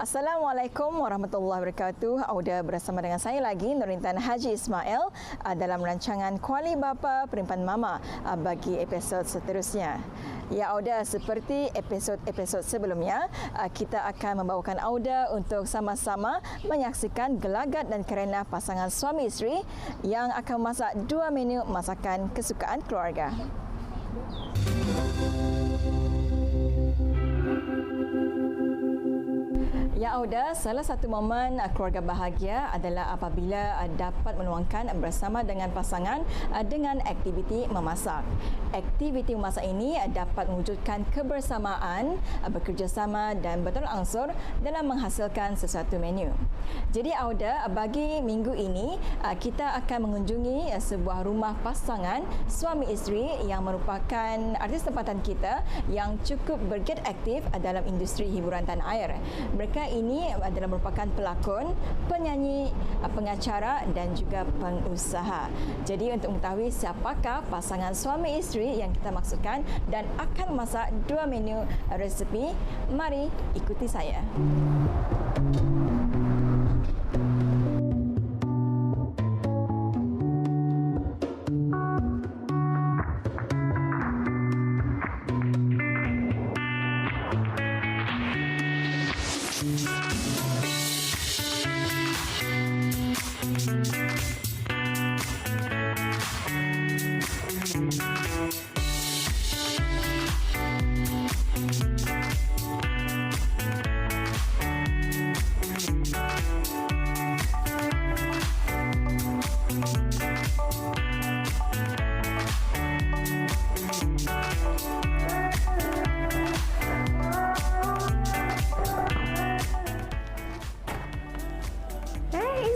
Assalamualaikum warahmatullahi wabarakatuh. Auda bersama dengan saya lagi, Nurintan Haji Ismail dalam rancangan Kuali Bapa Perimpan Mama bagi episod seterusnya. Ya Auda, seperti episod-episod sebelumnya, kita akan membawakan Auda untuk sama-sama menyaksikan gelagat dan kerana pasangan suami isteri yang akan memasak dua menu masakan kesukaan keluarga. Ya Auda, salah satu momen keluarga bahagia adalah apabila dapat meluangkan bersama dengan pasangan dengan aktiviti memasak. Aktiviti memasak ini dapat mewujudkan kebersamaan, bekerjasama dan bertolak-ansur dalam menghasilkan sesuatu menu. Jadi Auda, bagi minggu ini kita akan mengunjungi sebuah rumah pasangan suami isteri yang merupakan artis tempatan kita yang cukup bergiat aktif dalam industri hiburan tanah air. Mereka ini adalah merupakan pelakon, penyanyi, pengacara dan juga pengusaha. Jadi untuk mengetahui siapakah pasangan suami isteri yang kita maksudkan dan akan memasak dua menu resepi, mari ikuti saya.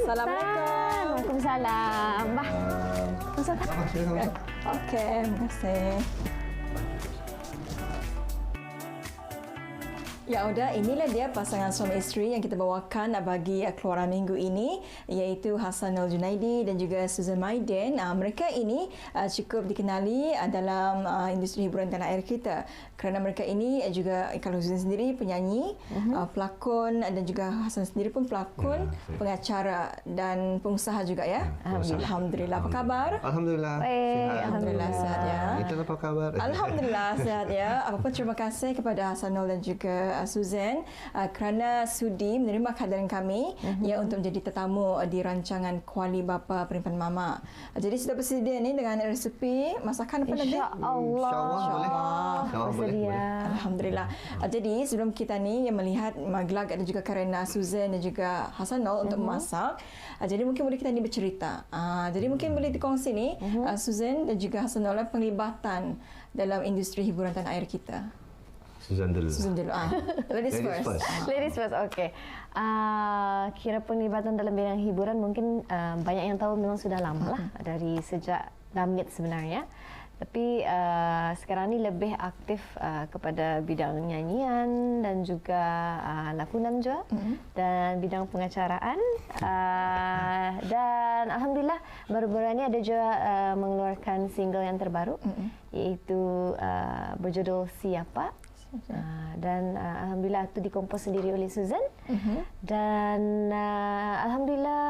Assalamualaikum. Waalaikumsalam. Bah. Okey, terima kasih. Ya Auda, inilah dia pasangan suami isteri yang kita bawakan bagi keluaran minggu ini, iaitu Hassanul Junaidi dan juga Susan Maiden. Mereka ini cukup dikenali dalam industri hiburan tanah air kita kerana mereka ini juga, kalau Susan sendiri penyanyi, pelakon dan juga Hassan sendiri pun pelakon, pengacara dan pengusaha juga ya. Alhamdulillah. Apa khabar? Alhamdulillah. Sihat. Alhamdulillah sihat ya. Itu apa kabar? Alhamdulillah sihat ya. Apapun terima kasih kepada Hassanul dan juga Susan kerana sudi menerima kehadiran kami ya untuk menjadi tetamu di rancangan Kuali Bapa Perimpan Mama. Jadi sudah bersedia ni dengan resepi masakan apa nanti? InsyaAllah. InsyaAllah boleh. Alhamdulillah. Jadi sebelum kita ni yang melihat gelagat dan juga kerana Susan dan juga Hassanul untuk memasak, jadi mungkin boleh kita ni bercerita. Jadi mungkin boleh dikongsi ni Susan dan juga Hassanul penglibatan dalam industri hiburan tanah air kita. Susan dulu. Ladies first. Ladies first, okey. Kira penglibatan dalam bidang hiburan mungkin banyak yang tahu memang sudah lama lah, dari sejak Damit sebenarnya. Tapi sekarang ni lebih aktif kepada bidang nyanyian dan juga lakonan juga dan bidang pengacaraan. Dan Alhamdulillah baru-baru ni ada juga mengeluarkan single yang terbaru iaitu berjudul Siapa. Dan Alhamdulillah itu dikompos sendiri oleh Susan dan Alhamdulillah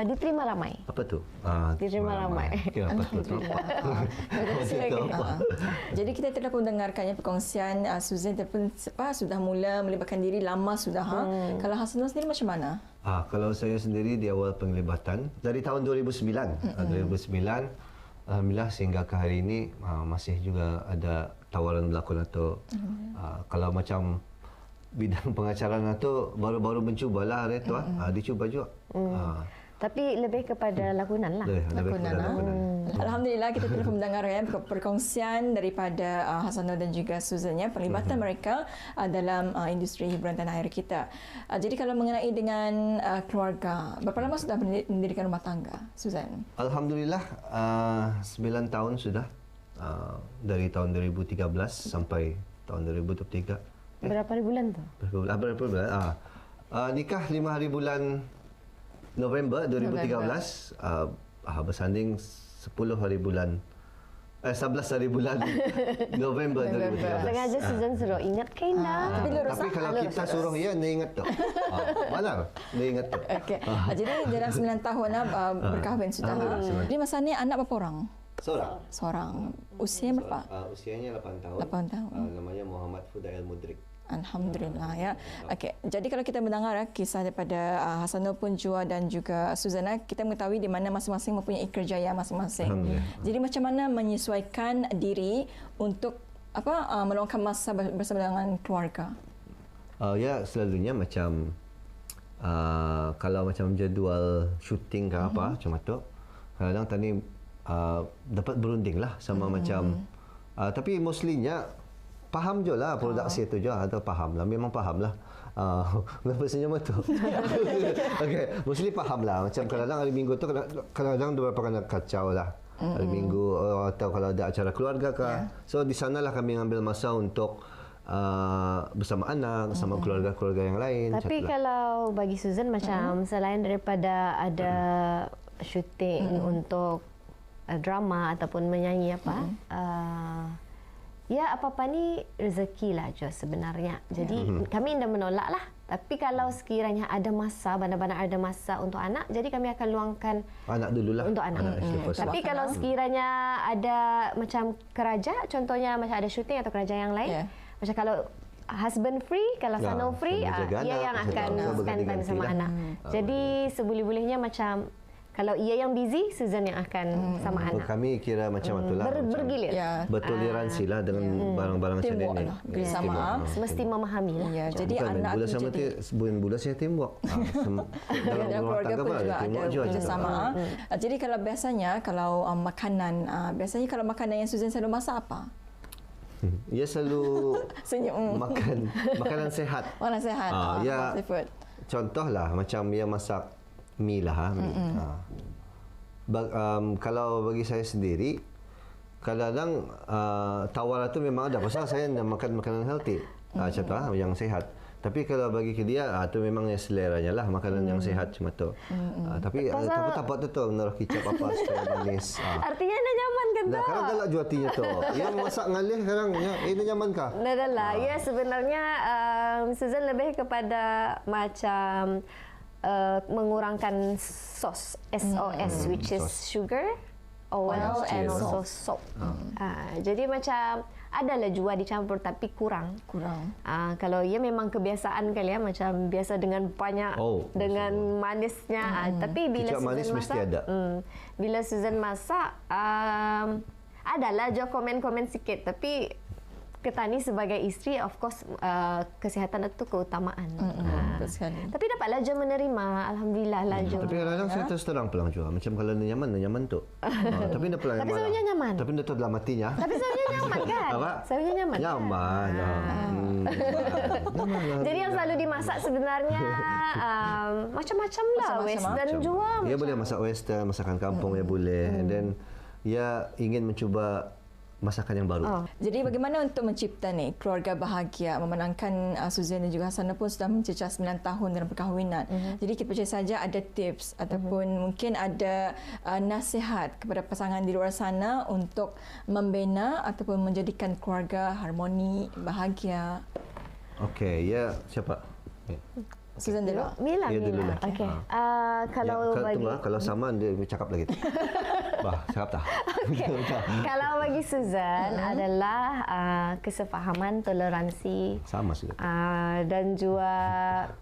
diterima ramai. Apa tu? Diterima ramai. Apa tu? Jadi kita telah mendengarkannya perkongsian Susan pun sudah mula melibatkan diri lama sudah. Kalau Hassanul sendiri macam mana? Kalau saya sendiri di awal penglibatan dari tahun 2009. 2009 Alhamdulillah sehingga ke hari ini masih juga ada tawaran berlakon atau kalau macam bidang pengacaraan itu baru-baru mencubalah hari itu dicuba juga. Tapi lebih kepada lakonan lah. Lakonan. Alhamdulillah kita telah mendengar perkongsian daripada Hassanul dan juga Susan ya, pelibatan mereka dalam industri hiburan tanah air kita. Jadi kalau mengenai dengan keluarga, berapa lama sudah mendirikan rumah tangga, Susan? Alhamdulillah 9 tahun sudah. Dari tahun 2013 sampai tahun 2023. Berapa hari bulan tu? Berapa bulan? Nikah 5 hari bulan November 2013. Bersanding 10 hari bulan 11 dari bulan November 2013. Sengaja Susan suruh ingat Kaina. Tapi kalau kita suruh dia ingat tu. Mana? Dia ingat tu. Okey. Jadi dalam 9 tahun berkahwin sudah. Jadi masa ni anak berapa orang? Seorang. Usia berapa? Usianya 8 tahun. 8 tahun. Namanya Muhammad Fudail Mudrik. Alhamdulillah ya. Okey. Jadi kalau kita mendengar kisah daripada Hasanul pun Jua dan juga Suzana, kita mengetahui di mana masing-masing mempunyai kerjaya masing-masing. Jadi macam mana menyesuaikan diri untuk meluangkan masa bersama dengan keluarga? Ya selalunya macam kalau macam jadual syuting ke apa macam tu, kadang tadi dapat berunding lah sama macam tapi mostlynya faham je lah produksi tu je atau faham lah, memang faham lah. Kenapa senyum tu? Okey, mostly faham lah. Macam kadang-kadang hari Minggu tu kadang-kadang beberapa kena kacau lah. Hari Minggu atau kalau ada acara keluarga ke. So di sanalah kami ambil masa untuk bersama anak, bersama keluarga-keluarga yang lain. Tapi kalau bagi Susan macam selain daripada ada syuting untuk drama ataupun menyanyi ya apa-apa ni rezeki lah je sebenarnya. Jadi kami tidak menolak lah. Tapi kalau sekiranya ada masa, benar-benar ada masa untuk anak, jadi kami akan luangkan anak dululah. Untuk anak. Tapi kalau sekiranya ada macam kerja, contohnya macam ada syuting atau kerja yang lain, macam kalau husband free, kalau Sanul free, ia yang akan spend time sama anak. Jadi seboleh-bolehnya macam kalau ia yang busy, Susan yang akan sama anak. Kami kira macam itulah. Bergilir. Bertoleransi lah dengan barang-barang macam ini. Bersama. Mesti memahami lah. Ya, jadi anak itu jadi bulan saya teamwork. Dalam keluarga pun juga ada kerjasama. Jadi kalau biasanya makanan, biasanya kalau makanan yang Susan selalu masak apa? Ia selalu makan makanan sehat. Makanan sehat. Ya. Contohlah macam ia masak mi lah. Kalau bagi saya sendiri, kadang-kadang tawar itu memang ada. Pasal saya nak makan makanan healthy, contoh yang sehat. Tapi kalau bagi dia, itu memang yang seleranya lah makanan yang sehat cuma tu. Tapi tak tu naruh kicap apa supaya manis. Artinya anda nyaman kan tak? Kadang galak juatinya tu. Ia masak ngalih kadang, ini nyaman kah? Dah lah. Ya sebenarnya Susan lebih kepada macam mengurangkan sos, SOS, which is sugar, oil, and also salt. Jadi macam adalah jua dicampur tapi kurang. Kalau ia memang kebiasaan kali ya, macam biasa dengan banyak dengan manisnya. Tapi bila kicap Susan manis masak, mesti ada. Bila Susan masak, adalah jo komen-komen sikit. Tapi Ketani sebagai isteri, of course, kesihatan itu keutamaan. Tapi dapatlah je menerima, alhamdulillah lah je. Tapi kadang-kadang saya terus terang pulang juga. Macam kalau nyaman tu. Tapi dia pulang. Tapi selalunya nyaman. Tapi dia tahu dalam hatinya. Tapi selalunya nyaman kan? Apa? Selalunya nyaman. Nyaman. Jadi yang selalu dimasak sebenarnya macam-macam lah. Western juga. Dia boleh masak western, masakan kampung dia boleh. And then dia ingin mencuba masakan yang baru. Jadi bagaimana untuk mencipta keluarga bahagia, memenangkan Susan dan juga Hasanul pun sudah mencecah 9 tahun dalam perkahwinan. Jadi kita percaya saja ada tips ataupun mungkin ada nasihat kepada pasangan di luar sana untuk membina ataupun menjadikan keluarga harmoni, bahagia. Okey, ya siapa? Susan dulu. Mila. Okey. Kalau bagi kalau sama dia cakap lagi. Cakap tak? Okay. Kalau bagi Susan adalah kesefahaman, toleransi. Sama sudah. Dan juga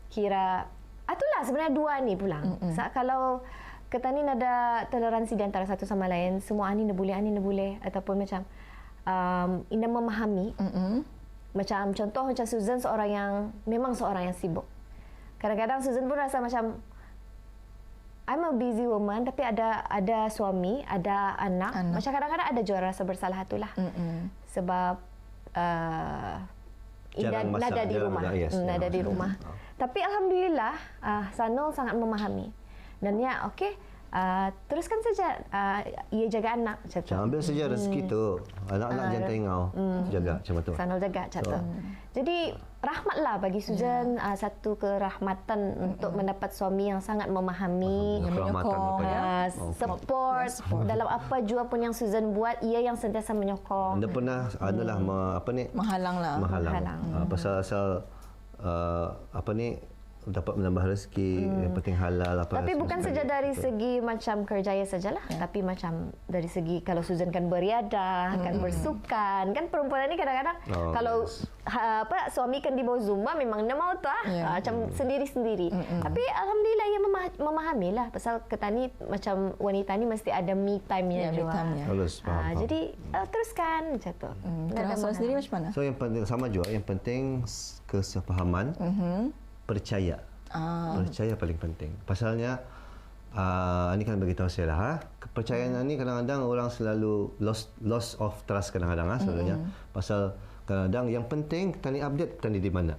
kira itulah sebenarnya dua ni pulang. Kalau kita ni ada toleransi di antara satu sama lain, semua ani boleh ataupun macam indah memahami. Macam contoh macam Susan seorang yang sibuk. Kadang-kadang Susan pun rasa macam I'm a busy woman, tapi ada suami, ada anak. Macam kadang-kadang ada juga rasa bersalah itulah. Sebab nada di rumah. Nada di rumah. Tapi alhamdulillah Sanul sangat memahami. Dan ya okey, teruskan saja ia jaga anak macam tu. Ambil saja rezeki tu. Anak-anak jangan tengok. Jaga macam tu. Sanul jaga macam tu. Jadi rahmatlah bagi Susan satu kerahmatan untuk mendapat suami yang sangat memahami, Kerahmatan apa ya? support dalam apa jua pun yang Susan buat, ia yang sentiasa menyokong. Anda pernah adalah Menghalang lah. menghalang. Pasal-pasal apa ni dapat menambah rezeki, yang penting halal apa. Tapi bukan saja dari segi macam kerjaya sajalah, tapi macam dari segi kalau Susan kan beriadah, kan bersukan, kan perempuan ni kadang-kadang kalau suami kan di bawah Zumba memang dia mau tu macam sendiri-sendiri. Tapi alhamdulillah ia memahami lah pasal ketani macam wanita ni mesti ada me time-nya juga. Halus, faham. Jadi teruskan macam tu. Kalau Hassan sendiri macam mana? So yang penting sama juga, yang penting kesepahaman, percaya. Percaya paling penting. Pasalnya ini kan beritahu saya lah, kepercayaan ni kadang-kadang orang selalu loss of trust kadang-kadang selalunya. Pasal kadang-kadang yang penting tani update tani di mana.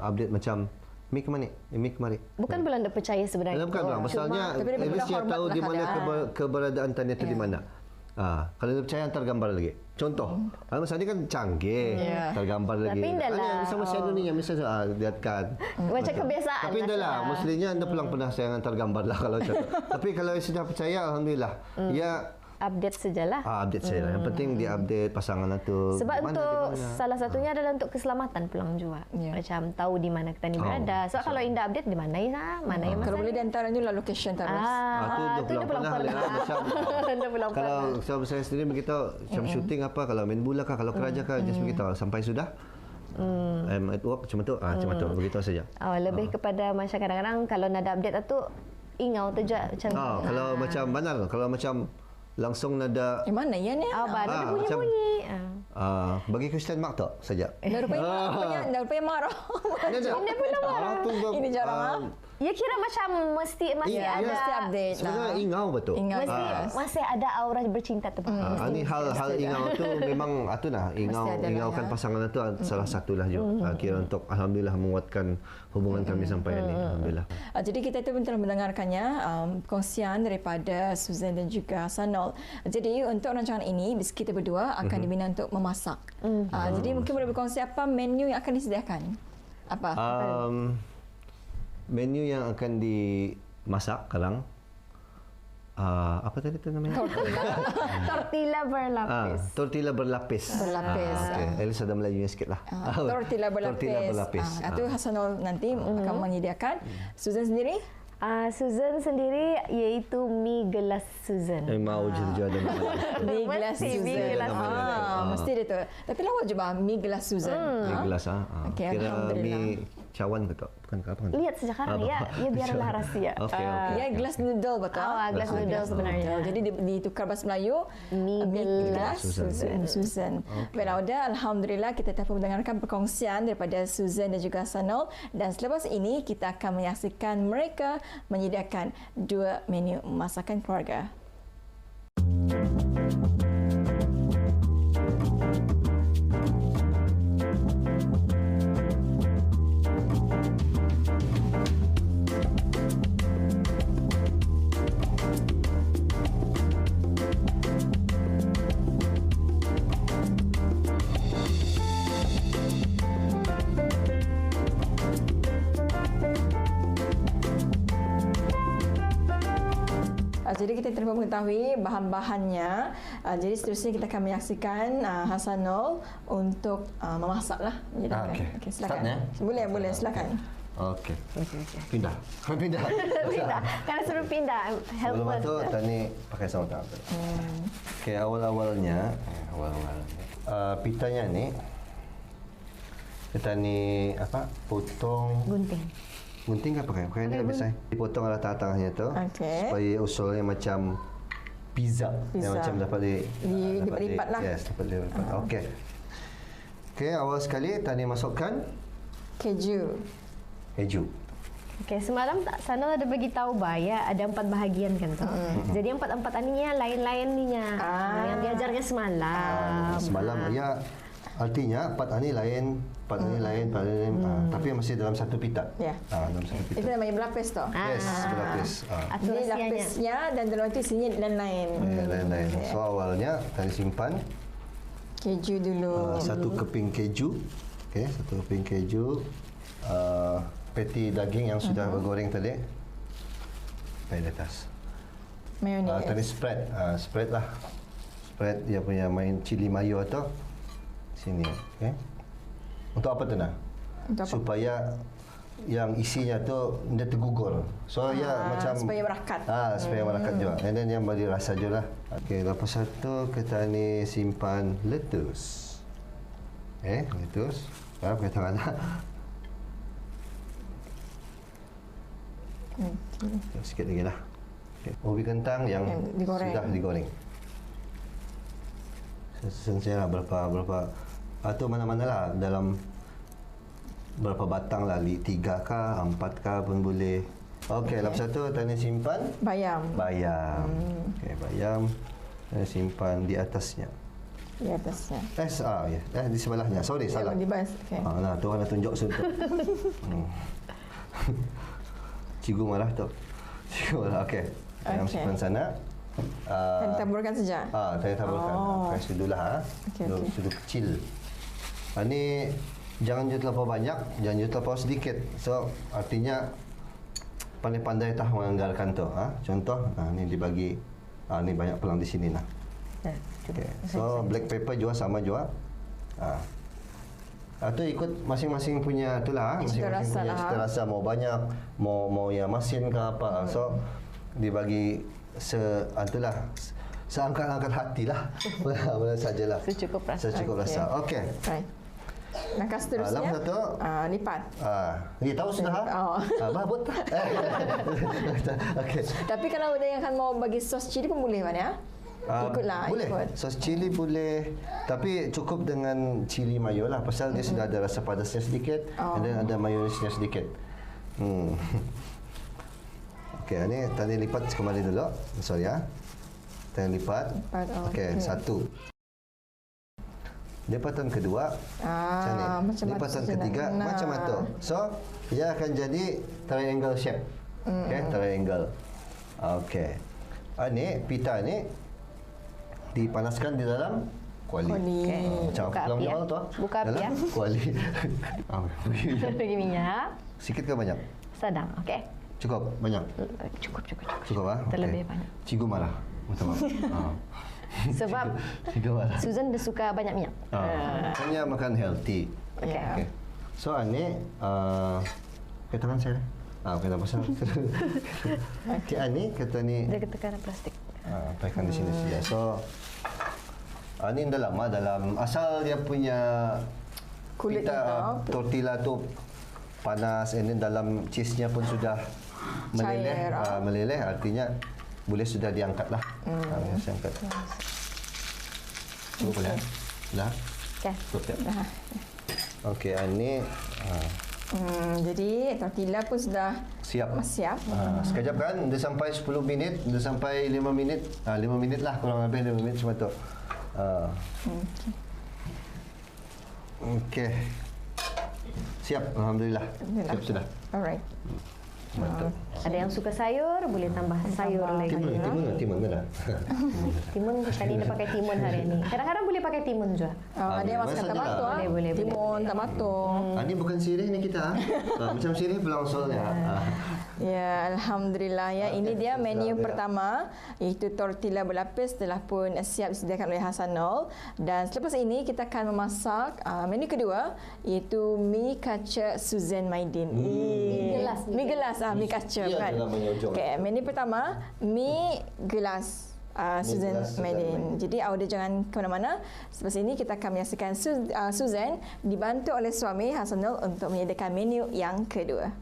Update macam mi kemari. Bukan bulan anda percaya sebenarnya. Bukan bang, pasalnya dia tahu di mana keberadaan tani itu di mana. Kalau dia percaya hantar gambar lagi. Contoh, masa ni kan canggih, tergambar lagi. Tapi indalah. Sama saya dunia, misalnya lihatkan. Macam kebiasaan. Tapi indalah, mestinya anda pulang pernah saya hantar gambar lah kalau contoh. Tapi kalau sudah percaya, alhamdulillah. Ya update sajalah. Update saja. Yang penting di-update pasangan itu. Sebab untuk salah satunya adalah untuk keselamatan pulang juga. Macam tahu di mana kita ni berada. So kalau indah update di mana ya? Mana yang Kalau boleh diantaranya lah location terus. Itu dia pulang pernah. Kalau saya sendiri begitu, macam syuting apa, kalau main bola kah, kalau kerja kah, just begitu. Sampai sudah. I'm at work, macam tu. Macam tu, begitu saja. Lebih kepada macam kadang-kadang kalau nak ada update tu, ingau tu je. Kalau macam mana? Kalau macam langsung nada Mana ya ni? Ada bunyi-bunyi. Bagi Christian Mark tak saja. Dah rupanya marah. Ini pula marah. Ini jarang. Ya kira macam masih ada. Mesti update. Sebenarnya ingau betul. Masih ada aura bercinta tu. Ini hal ingau tu memang ingaukan pasangan itu salah satulah juga. Kira untuk alhamdulillah menguatkan hubungan kami sampai ini. Alhamdulillah. Jadi kita itu telah mendengarkannya kongsian daripada Susan dan juga Sanol. Jadi untuk rancangan ini kita berdua akan diminta untuk memasak. Jadi mungkin boleh berkongsi apa menu yang akan disediakan? Apa? Menu yang akan dimasak sekarang apa tadi tu namanya? Tortilla berlapis. Tortilla berlapis. Okay. At least ada Melayunya sikit lah. Tortilla berlapis. Itu Hasanul nanti akan menyediakan. Susan sendiri? Susan sendiri iaitu mi gelas Susan. Mau je ada mi gelas Susan. Mesti dia tu. Tapi lawak je bah mi gelas Susan. Mi gelas Okay, kira mi cawan ke tak? Bukan ke apa? Lihat sejak sekarang ya biarlah rahsia. Okay. Ya gelas noodle betul. Gelas noodle sebenarnya. Jadi ditukar bahasa Melayu mi gelas Susan. Baiklah, alhamdulillah kita dapat mendengarkan perkongsian daripada Susan dan juga Sanol, dan selepas ini kita akan menyaksikan mereka menyediakan 2 menu masakan keluarga. Jadi kita terima mengetahui bahan-bahannya. Jadi seterusnya kita akan menyaksikan Hasanul untuk memasaklah. Okey, silakan. Ya? Boleh silakan. Okey. Pindah. Karena suruh pindah. Sebelum itu tadi pakai saudara. Okey, awal-awalnya pitanya ni kita ni potong gunting apa pakai ni biasa. Dipotong arah tengah-tengahnya tu supaya usulnya macam pizza. Yang macam dapat lipat lah. Yes, dapat lipat. Okey, awal sekali tadi masukkan keju. Okey, semalam Sanol ada bagi tahu ada 4 bahagian kan tu. Jadi 4 aninya lain-lain ninya. Yang diajarnya semalam. Semalam ya. Artinya part ni lain, part ni lain, part ni lain. Tapi masih dalam satu pita. Ya. Dalam satu pita. Itu namanya berlapis tu. Yes, berlapis. Ini Aturasianya. lapisnya dan dalam itu isinya lain-lain. Ya, lain-lain. So awalnya tadi simpan Keju dulu. satu keping keju. Okey, satu keping keju. Patty daging yang sudah bergoreng tadi. Letak di atas. Mayonnaise. Tadi spread. Spread lah. Spread dia punya main cili mayo tu. Sini. Okay. Untuk apa tu nak? Untuk apa? Supaya yang isinya tu dia tergugur. So ya macam supaya merakat. supaya merakat juga. And then yang bagi rasa je lah. Okey, lepas tu kita ni simpan lettuce. Lettuce. Pakai tangan lah. Sikit lagi lah. Okay. Ubi kentang yang digoreng. sudah digoreng. Saya lah berapa tu mana-mana lah dalam berapa batang lah, 3 kah, 4 kah pun boleh. Okey, lepas tu tadi simpan Bayam. bayam. Okey, bayam tadi simpan di atasnya. Di atasnya. Di sebelahnya. Sorry, salah. Di bawah. Okay. Nah, tu nak tunjuk suntuk. Cikgu marah tu. Cikgu marah. Okey. Bayam simpan sana. Dan taburkan saja. Tadi taburkan. Kasih dulu lah. Okey. Sudu kecil. Ini jangan jut terlalu banyak, jangan jut terlalu sedikit. So artinya pandai-pandai tah menganggarkan tu. Contoh, ni dibagi. Ni banyak pelang di sini lah. Okay. So black pepper juga sama juga. Itu ikut masing-masing punya itulah. Masing-masing punya cita rasa. Mau banyak, mau yang masin ke apa. So dibagi itulah seangkat-angkat hati lah. Boleh sajalah. Secukup rasa. Secukup rasa. Okey. Baik. Langkah seterusnya. Langkah satu. Lipat. Ni tahu sudah? Babut. Okey. Tapi kalau ada yang akan mau bagi sos cili pun boleh kan ya? Ikutlah. Boleh. Ikut. Sos cili boleh. Tapi cukup dengan cili mayo lah. Pasal dia sudah ada rasa padasnya sedikit. Dan ada mayonesnya sedikit. Okey, ni tadi lipat kembali dulu. Sorry ya. Tadi lipat. Okey, satu. Lipatan kedua macam ni. Lipatan ketiga macam itu. So, ia akan jadi triangle shape. Okey, triangle. Okey. Ini pita ni dipanaskan di dalam kuali. Macam Buka apa api awal ya. tu? Buka api dalam ya. kuali. Bagi minyak. Sikit ke banyak? Sedang, okey. Cukup? Banyak? Cukup. Cukup ah? Terlebih Okey. banyak. Cikgu marah. Minta maaf. Sebab Cikgu marah. Susan dia suka banyak minyak. Hanya makan healthy. Okey. Okay. So ini pakai tangan saya. Pakai tangan pasal. Okay, ini kata ni Dia tekanan plastik. pakaikan di sini saja. So ini dah lama dalam asal dia punya Kulit pita, itu. tortilla tu panas, and then dalam cheese-nya pun sudah meleleh. Cair, Meleleh artinya boleh sudah diangkat lah. Boleh diangkat. Cukup boleh? Dah? Okey. Cukup tak? Okey, ini Jadi tortilla pun sudah siap. siap. Sekejap kan, dia sampai 10 minit, dia sampai 5 minit. 5 minit lah, kurang lebih 5 minit cuma tu. Okey. Siap, Alhamdulillah. Siap sudah. Alright. Mantap. Ada yang suka sayur, boleh tambah sayur lagi. Timun dah. Timun kali ini pakai timun hari ini. Kadang-kadang boleh pakai timun juga. Ada yang boleh masukkan saja tomato. lah. Boleh. Timun, tomato. Ini bukan sirih ni kita. Macam sirih pulang soalnya. Ya, Alhamdulillah ya. Ini dia menu pertama, iaitu tortilla berlapis telah pun siap disediakan oleh Hasanul. Dan selepas ini kita akan memasak menu kedua, iaitu mi kaca Susan Maidin. Mi gelas, mi kaca Ya, kan. dalam menyojong. Okey, menu pertama mi gelas. Susan gelas Susan Maidin. Maidin. Jadi awak jangan ke mana-mana. Selepas ini kita akan menyaksikan Susan dibantu oleh suami Hasanul untuk menyediakan menu yang kedua.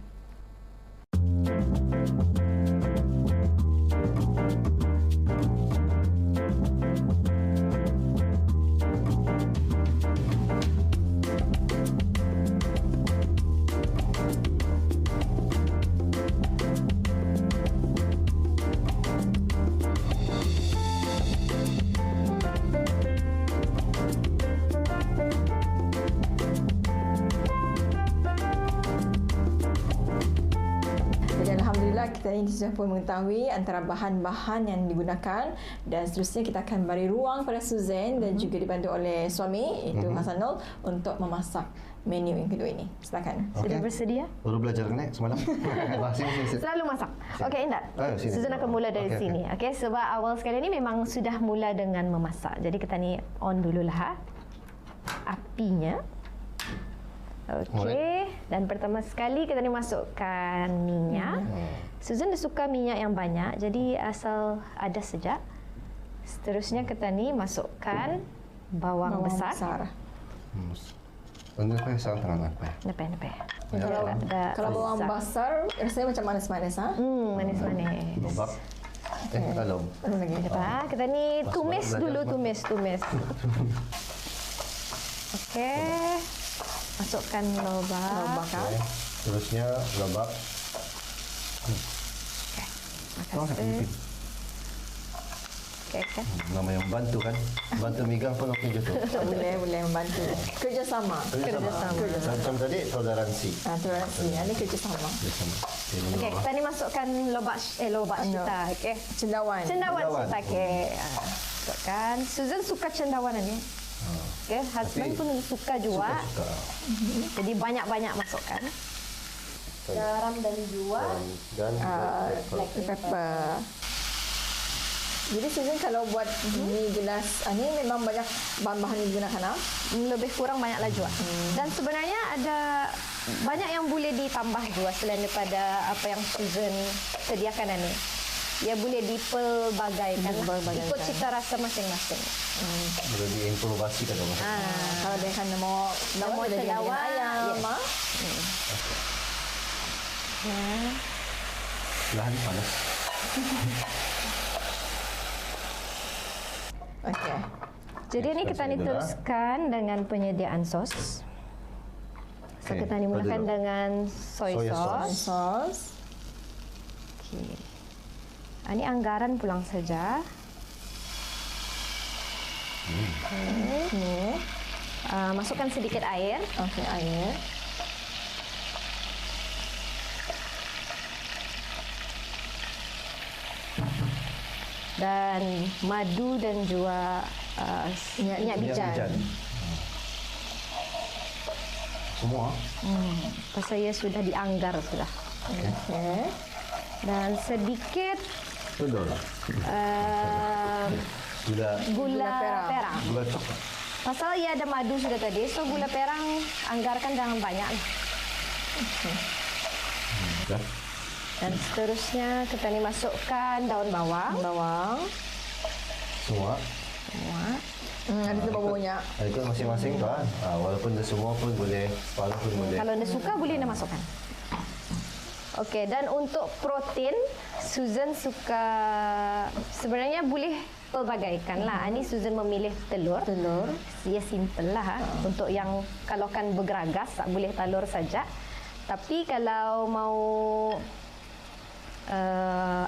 kita ini sudah pun mengetahui antara bahan-bahan yang digunakan dan seterusnya kita akan beri ruang pada Suzanne dan juga dibantu oleh suami iaitu Hasanul untuk memasak menu yang kedua ini. Silakan. Sudah bersedia? Baru belajar ni semalam. Sini. Selalu masak. Okey, Indah. Sini. Susan akan mula dari Okey, sini. Okey, sebab awal sekali ni memang sudah mula dengan memasak. Jadi kita ni on dululah apinya. Okey, dan pertama sekali kita ni masukkan minyak. Susan dia suka minyak yang banyak, jadi asal ada saja. Seterusnya kita ni masukkan bawang besar. Ini apa yang sangat tangan apa? Nepeh. Kalau bawang besar rasanya macam manis-manis Manis-manis. Lobak. Kalau Belum lagi. Apa? Kita ni tumis dulu, tumis. Okey. Masukkan lobak. Terusnya lobak. Okey. Okey. Nama yang membantu kan? Bantu megang pun okey je tu. Boleh membantu. Kerjasama. Macam tadi toleransi. Toleransi. Ini kerjasama. Okey, kita ni masukkan lobak syita. Okey. Cendawan. Cendawan syita. Okey. Masukkan. Susan suka cendawan ni. Okey, husband pun suka juga. Jadi banyak-banyak masukkan. Garam dan juga black pepper. Jadi Susan kalau buat mie gelas ni memang banyak bahan-bahan yang digunakan lebih kurang banyaklah juga. Dan sebenarnya ada banyak yang boleh ditambah juga selain daripada apa yang Susan sediakan ni. Ia boleh dipelbagaikan ikut cita rasa masing-masing. Boleh diimprovisasikan dong. Kalau dia kan mau cendawan ayam. Lahan panas. Okey. Jadi ni kita ni teruskan dengan penyediaan sos. So kita ni mulakan dengan soy sauce. Okey. Ini anggaran pulang saja. Okey. Masukkan sedikit air. Okey, air. Dan madu dan juga minyak bijan. Semua. Pasal ia sudah dianggar sudah. Okey. Dan sedikit Betul. gula perang. Gula coklat. Pasal ia ada madu sudah tadi, so gula perang anggarkan jangan banyak. Dan seterusnya kita ni masukkan daun bawang. Semua. Ada tu baunya. Ikut masing-masing tu kan. Walaupun dia semua pun boleh, separuh pun boleh. Kalau anda suka boleh anda masukkan. Okey, dan untuk protein, Susan suka sebenarnya boleh pelbagaikan lah. Ini Susan memilih telur. Dia simple lah. Untuk yang kalau kan bergeragas, boleh telur saja. Tapi kalau mau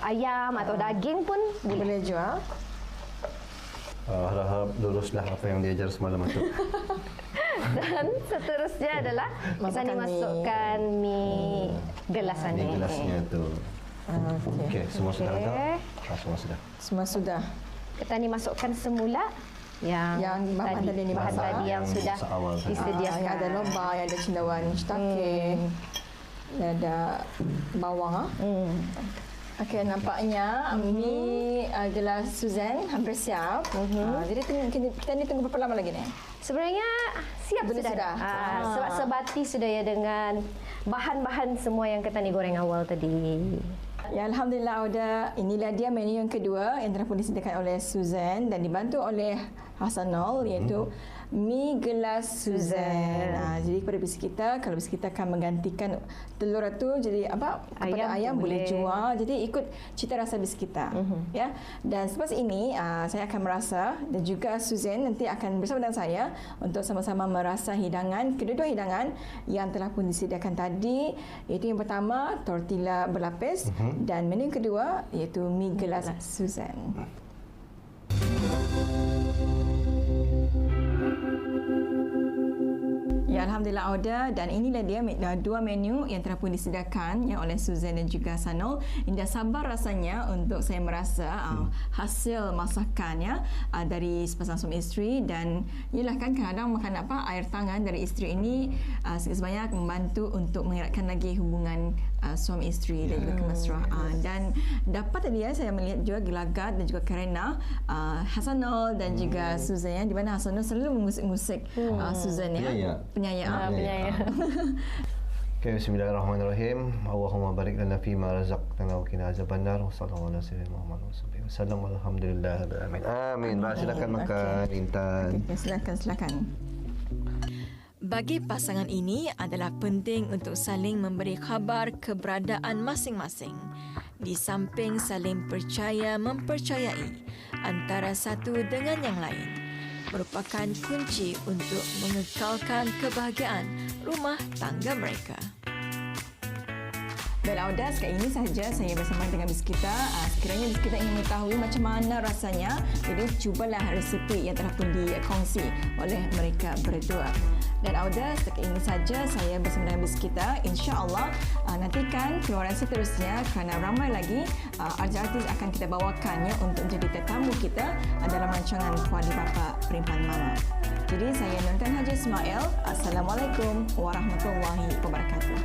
ayam atau daging pun Boleh jual. Harap-harap luluslah apa yang diajar semalam itu. Dan seterusnya adalah kita ni masukkan mie gelasan Ini ni. gelasnya tu. Okey, semua sudah tak? Semua sudah. Semua sudah. Kita ni masukkan semula yang bahan tadi ni bahan masak. tadi yang Yang sudah masak awal tadi. disediakan. Yang ada lobak, yang ada cendawan shiitake, ada bawang. Okey, nampaknya mie gelas Susan hampir siap. Jadi kita ni tunggu berapa lama lagi ni? Sebenarnya siap Boleh sudah. sudah. Sebab sebati sudah ya dengan bahan-bahan semua yang kita ni goreng awal tadi. Ya, Alhamdulillah Auda, inilah dia menu yang kedua yang telah pun disediakan oleh Susan dan dibantu oleh Hasanul iaitu mie gelas Susan. Jadi kepada bisik kita, kalau bisik kita akan menggantikan telur itu jadi apa kepada ayam boleh jual. Jadi ikut cita rasa bisik kita. Ya. Dan selepas ini saya akan merasa dan juga Susan nanti akan bersama dengan saya untuk sama-sama merasa hidangan, kedua-dua hidangan yang telah pun disediakan tadi, iaitu yang pertama tortilla berlapis dan menu yang kedua iaitu mie gelas Susan. Ya, Alhamdulillah Auda, dan inilah dia dua menu yang telah pun disediakan ya oleh Susan dan juga Sanul. Indah sabar rasanya untuk saya merasa hasil masakan ya dari sepasang suami isteri. Dan ialah kan kadang-kadang makan air tangan dari isteri ini sikit sebanyak membantu untuk mengeratkan lagi hubungan suami isteri dan juga kemesraan. Dan dapat tadi saya melihat juga gelagat dan juga kerana Hasanul dan juga Susan ya, di mana Hasanul selalu mengusik-ngusik Susan ya. Penyayang. Okay, bismillahirrahmanirrahim. Allahumma barik lana fi ma razaqtana wa qina azabannar. Wa sallallahu ala sayyidina Muhammad wa sallam. Alhamdulillahirabbil alamin. Amin. Silakan makan, Intan. Okay, silakan. Bagi pasangan ini adalah penting untuk saling memberi khabar keberadaan masing-masing. Di samping saling percaya mempercayai antara satu dengan yang lain, merupakan kunci untuk mengekalkan kebahagiaan rumah tangga mereka. Baik Auda, sekali ini sahaja saya bersama dengan Biskita. Sekiranya Biskita ingin mengetahui macam mana rasanya, jadi cubalah resepi yang telah pun dikongsi oleh mereka berdua. Dan Auda, sekali ini saja saya bersama dengan Biskita. InsyaAllah nantikan keluaran seterusnya kerana ramai lagi artis-artis akan kita bawakannya untuk menjadi tetamu kita dalam rancangan Kuali Bapa Perimpan Mama. Jadi saya Nonton Haji Ismail. Assalamualaikum warahmatullahi wabarakatuh.